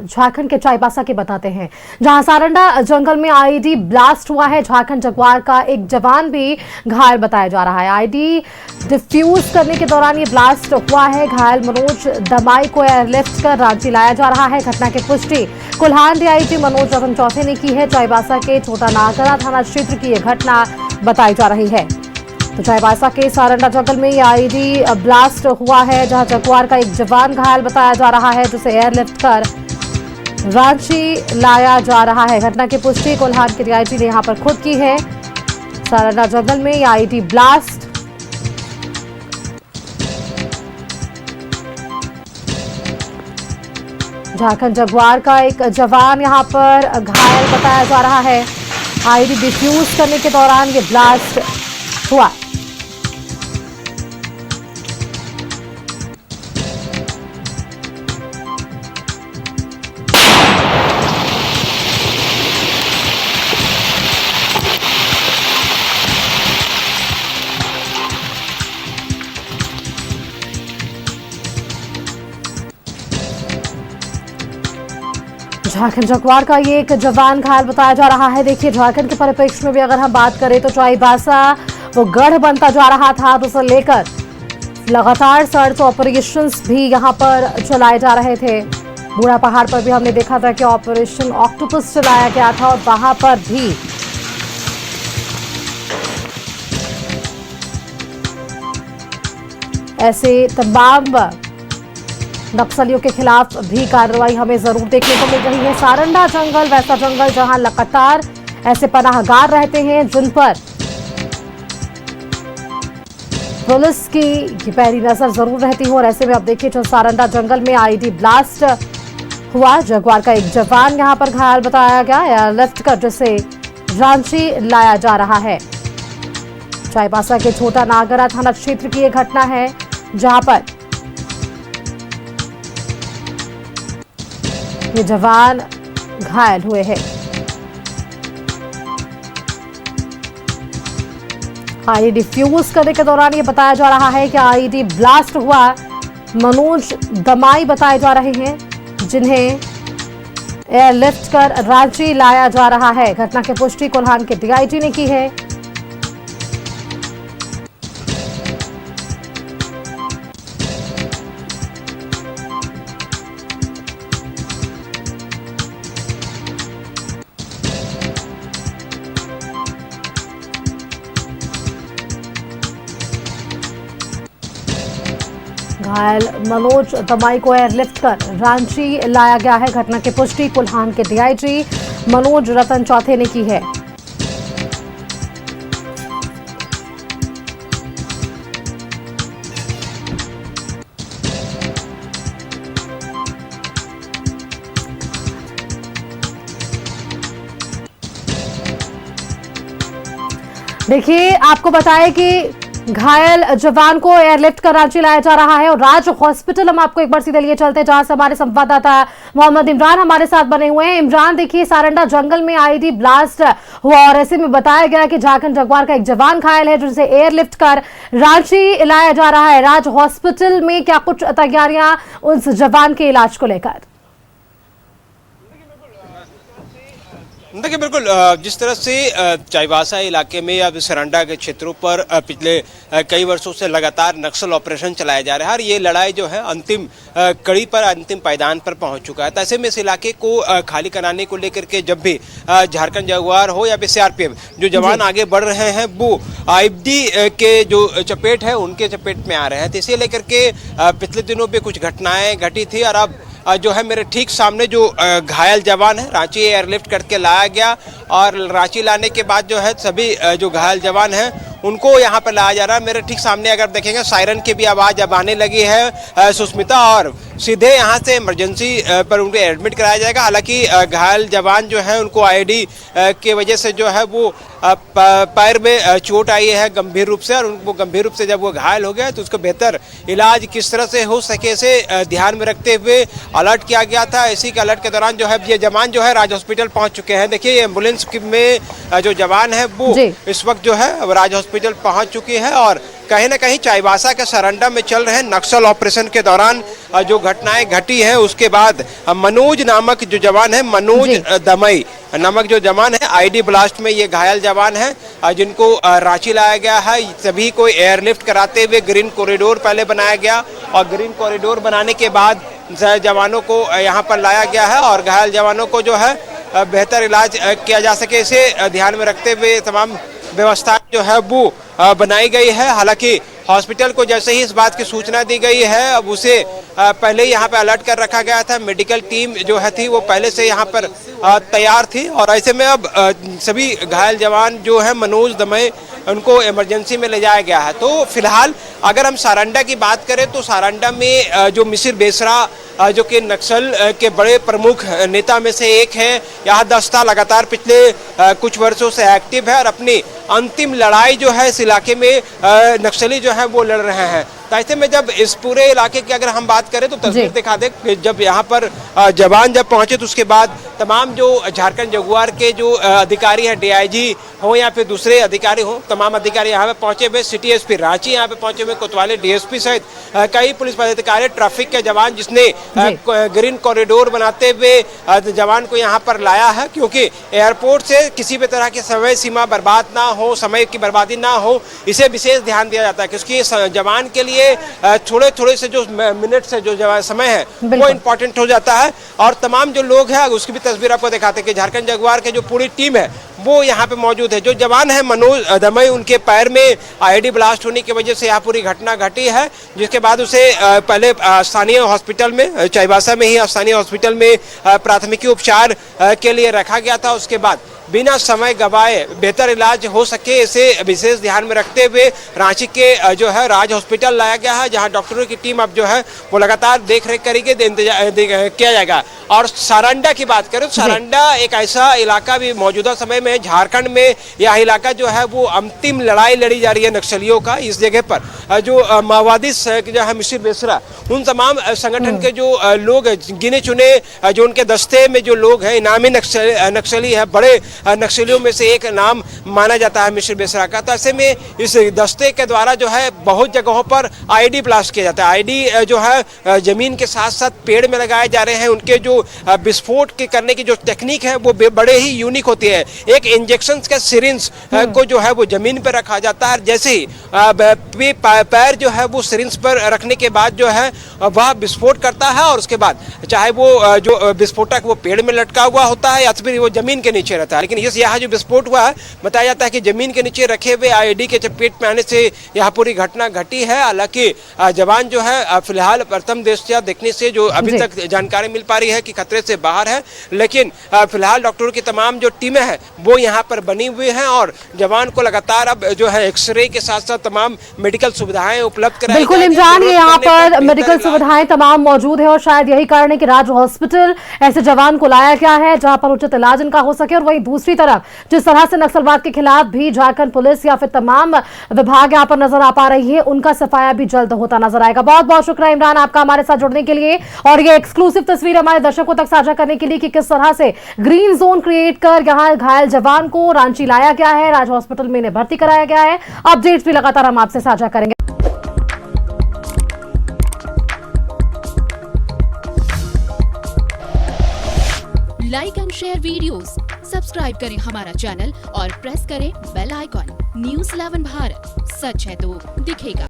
झारखंड के चाईबासा के बताते हैं, जहां सारंडा जंगल में आईईडी ब्लास्ट हुआ है। झारखंड जगुआर का एक जवान भी घायल बताया जा रहा है। आईईडी डिफ्यूज करने के दौरान ये ब्लास्ट हुआ है। घायल मनोज दमाई को एयरलिफ्ट कर रांची लाया जा रहा है। घटना की पुष्टि कोल्हान डीआईजी मनोज रतन चौथे ने की है। चाईबासा के छोटा नागरा थाना क्षेत्र की यह घटना बताई जा रही है। तो चाईबासा के सारंडा जंगल में ये आईईडी ब्लास्ट हुआ है, जहां जगुआर का एक जवान घायल बताया जा रहा है, जिसे एयरलिफ्ट कर रांची लाया जा रहा है। घटना की पुष्टि कोल्हान के डीआईजी ने यहां पर खुद की है। सारंडा जंगल में यह आईईडी ब्लास्ट झारखंड जगुआर का एक जवान यहां पर घायल बताया जा रहा है। आईईडी डिफ्यूज करने के दौरान ये ब्लास्ट हुआ। झारखंड जगुआर का ये एक जवान घायल बताया जा रहा है। देखिए, झारखंड के परिप्रेक्ष्य में भी अगर हम बात करें तो चाईबासा वो गढ़ बनता जा रहा था, तो उसे लेकर लगातार सर्च ऑपरेशंस भी यहां पर चलाए जा रहे थे। बूढ़ा पहाड़ पर भी हमने देखा था कि ऑपरेशन ऑक्टोपस चलाया गया था और वहां पर भी ऐसे तमाम नक्सलियों के खिलाफ भी कार्रवाई हमें जरूर देखने को मिल रही है। सारंडा जंगल वैसा जंगल जहां लगातार ऐसे पनाहगार रहते हैं, जिन पर पुलिस की पैरी नजर जरूर रहती हो। और ऐसे में अब देखिए, जो सारंडा जंगल में आईईडी ब्लास्ट हुआ, जगुआर का एक जवान यहां पर घायल बताया गया, एयरलिफ्ट कर जिसे रांची लाया जा रहा है। चाईबासा के छोटा नागरा थाना क्षेत्र की यह घटना है, जहां पर ये जवान घायल हुए हैं। आईईडी डिफ्यूज करने के दौरान ये बताया जा रहा है कि आईईडी ब्लास्ट हुआ। मनोज दमाई बताए जा रहे हैं, जिन्हें एयरलिफ्ट कर रांची लाया जा रहा है। घटना की पुष्टि कोल्हान के डीआईजी ने की है। घायल मनोज दमाई को एयरलिफ्ट कर रांची लाया गया है। घटना की पुष्टि कोल्हान के डीआईजी मनोज रतन चौथे ने की है। देखिए, आपको बताएं कि घायल जवान को एयरलिफ्ट कर रांची लाया जा रहा है और राज हॉस्पिटल हम आपको एक बार सीधे लिए चलते हैं, जहां से हमारे संवाददाता मोहम्मद इमरान हमारे साथ बने हुए हैं। इमरान, देखिए, सारंडा जंगल में आईईडी ब्लास्ट हुआ और ऐसे में बताया गया कि झारखंड जगुआर का एक जवान घायल है, जिसे एयरलिफ्ट कर रांची लाया जा रहा है। राज हॉस्पिटल में क्या कुछ तैयारियां उस जवान के इलाज को लेकर? देखिए, बिल्कुल जिस तरह से चाईबासा इलाके में या सारंडा के क्षेत्रों पर पिछले कई वर्षों से लगातार नक्सल ऑपरेशन चलाया जा रहा है और ये लड़ाई जो है अंतिम कड़ी पर, अंतिम पायदान पर पहुंच चुका है। तो ऐसे में इस इलाके को खाली कराने को लेकर के जब भी झारखंड जगुआर हो या फिर सीआरपीएफ जो जवान आगे बढ़ रहे हैं, वो आईईडी के जो चपेट है उनके चपेट में आ रहे हैं। तो इसे लेकर के पिछले दिनों पे कुछ घटनाएं घटी थी और अब जो है मेरे ठीक सामने जो घायल जवान है, रांची एयरलिफ्ट करके लाया गया और रांची लाने के बाद जो है सभी जो घायल जवान हैं उनको यहाँ पर लाया जा रहा है। मेरे ठीक सामने अगर देखेंगे, सायरन की भी आवाज़ अब आने लगी है सुष्मिता, और सीधे यहाँ से इमरजेंसी पर उनको एडमिट कराया जाएगा। हालांकि घायल जवान जो है उनको आईईडी के वजह से जो है वो पैर में चोट आई है गंभीर रूप से, और उनको गंभीर रूप से जब वो घायल हो गया तो उसको बेहतर इलाज किस तरह से हो सके से ध्यान में रखते हुए अलर्ट किया गया था। इसी के अलर्ट के दौरान जो है ये जवान जो है राज हॉस्पिटल पहुंच चुके हैं। देखिए, एम्बुलेंस में जो जवान है वो इस वक्त जो है राज हॉस्पिटल पहुंच चुकी है और कहीं ना कहीं चाईबासा के सरंडा में चल रहे नक्सल ऑपरेशन के दौरान जो घटनाएं घटी हैं उसके बाद मनोज नामक जो जवान है, मनोज दमई नामक जो जवान है, आईडी ब्लास्ट में ये घायल जवान है जिनको रांची लाया गया है। सभी को एयरलिफ्ट कराते हुए ग्रीन कॉरिडोर पहले बनाया गया और ग्रीन कॉरिडोर बनाने के बाद जवानों को यहाँ पर लाया गया है और घायल जवानों को जो है बेहतर इलाज किया जा सके इसे ध्यान में रखते हुए तमाम व्यवस्था जो है वो बनाई गई है। हालांकि हॉस्पिटल को जैसे ही इस बात की सूचना दी गई है अब उसे पहले ही यहाँ पे अलर्ट कर रखा गया था। मेडिकल टीम जो है थी वो पहले से यहाँ पर तैयार थी और ऐसे में अब सभी घायल जवान जो है मनोज दमई उनको इमरजेंसी में ले जाया गया है। तो फिलहाल अगर हम सारंडा की बात करें तो सारंडा में जो मिसिर बेसरा जो कि नक्सल के बड़े प्रमुख नेता में से एक है, यह दस्ता लगातार पिछले कुछ वर्षों से एक्टिव है और अपनी अंतिम लड़ाई जो है इस इलाके में नक्सली जो है वो लड़ रहे हैं। तो ऐसे में जब इस पूरे इलाके की अगर हम बात करें तो तस्वीर दिखा दे कि जब यहाँ पर जवान जब पहुंचे तो उसके बाद तमाम जो झारखंड जगुआर के जो अधिकारी हैं, डीआईजी हो या फिर दूसरे अधिकारी हो, तमाम अधिकारी यहाँ पे पहुंचे हुए, सिटी एसपी रांची यहाँ पे पहुंचे हुए, कोतवाली डीएसपी सहित कई पुलिस पदाधिकारी, ट्रैफिक के जवान जिसने ग्रीन कॉरिडोर बनाते हुए जवान को यहाँ पर लाया है क्योंकि एयरपोर्ट से किसी भी तरह की समय सीमा बर्बाद ना हो, समय की बर्बादी ना हो, इसे विशेष ध्यान दिया जाता है क्योंकि जवान के लिए थोड़े थोड़े से जो मिनट से जो समय है वो इम्पोर्टेंट हो जाता है। और तमाम जो लोग हैं उसकी भी तस्वीर आपको दिखाते हैं कि झारखंड जगुआर के जो पूरी टीम है वो यहाँ पे मौजूद है। जो जवान है मनोज दमई, उनके पैर में आईडी ब्लास्ट होने की वजह से यह पूरी घटना घटी है जिसके बाद उसे पहले स्थानीय हॉस्पिटल में, चाईबासा में ही स्थानीय हॉस्पिटल में प्राथमिकी उपचार के लिए रखा गया था। उसके बाद बिना समय गवाए बेहतर इलाज हो सके इसे विशेष ध्यान में रखते हुए रांची के जो है राज हॉस्पिटल लाया गया है जहां डॉक्टरों की टीम अब जो है वो लगातार देख रेख करेगी, किया जाएगा। और सारंडा की बात करें तो सारंडा एक ऐसा इलाका भी मौजूदा समय में झारखंड में यह इलाका जो है वो अंतिम लड़ाई लड़ी जा रही है नक्सलियों का। इस जगह पर जो माओवादी जो है मिसिर बेसरा, उन तमाम संगठन के जो लोग गिने चुने जो उनके दस्ते में जो लोग हैं, इनामी नक्सली है, बड़े नक्सलियों में से एक नाम माना जाता है मिसिर बेसरा का। तो ऐसे में इस दस्ते के द्वारा जो है बहुत जगहों पर आईडी ब्लास्ट किया जाता है। आईडी जो है जमीन के साथ साथ पेड़ में लगाए जा रहे हैं। उनके जो विस्फोट के करने की जो टेक्निक है वो बड़े ही यूनिक होती है। एक इंजेक्शन का सिरिंज को जो है वो जमीन पर रखा जाता है, जैसे ही पैर जो है वो सिरिंज पर रखने के बाद जो है वह विस्फोट करता है और उसके बाद चाहे वो जो विस्फोटक वो पेड़ में लटका हुआ होता है या फिर वो जमीन के नीचे रहता है। लेकिन यहाँ जो विस्फोट हुआ है बताया जाता है कि जमीन के नीचे रखे हुए आईडी के चपेट में आने से यह पूरी घटना घटी है। हालांकि जवान जो है फिलहाल प्रथम दृष्टया देखने से जो अभी तक जानकारी मिल पा रही है कि खतरे से बाहर है, लेकिन फिलहाल डॉक्टरों की तमाम जो टीमें हैं वो यहाँ पर बनी हुई हैं और जवान को लगातार अब जो है एक्सरे के साथ साथ तमाम मेडिकल सुविधाएं उपलब्ध कराई। बिल्कुल इमरान, ये यहाँ पर मेडिकल सुविधाएं तमाम मौजूद है और शायद यही कारण है कि राज्य हॉस्पिटल ऐसे जवान को लाया गया है जहां पर उचित इलाज इनका हो सके। और वहीं दूसरी तरफ जिस तरह से नक्सलवाद के खिलाफ भी झारखंड पुलिस या फिर तमाम विभाग यहाँ पर नजर आ पा रही है, उनका सफाया भी जल्द होता नजर आएगा। बहुत बहुत शुक्रिया इमरान आपका हमारे साथ जुड़ने के लिए और ये एक्सक्लूसिव तस्वीर हमारे दर्शकों तक साझा करने के लिए कि किस तरह से ग्रीन जोन क्रिएट कर यहाँ घायल जवान को रांची लाया गया है, राज हॉस्पिटल में इन्हें भर्ती कराया गया है। अपडेट्स भी लगातार हम आपसे साझा करेंगे। Like and share videos, subscribe करें हमारा चैनल और प्रेस करें बेल आइकॉन। न्यूज़ 11 भारत, सच है तो दिखेगा।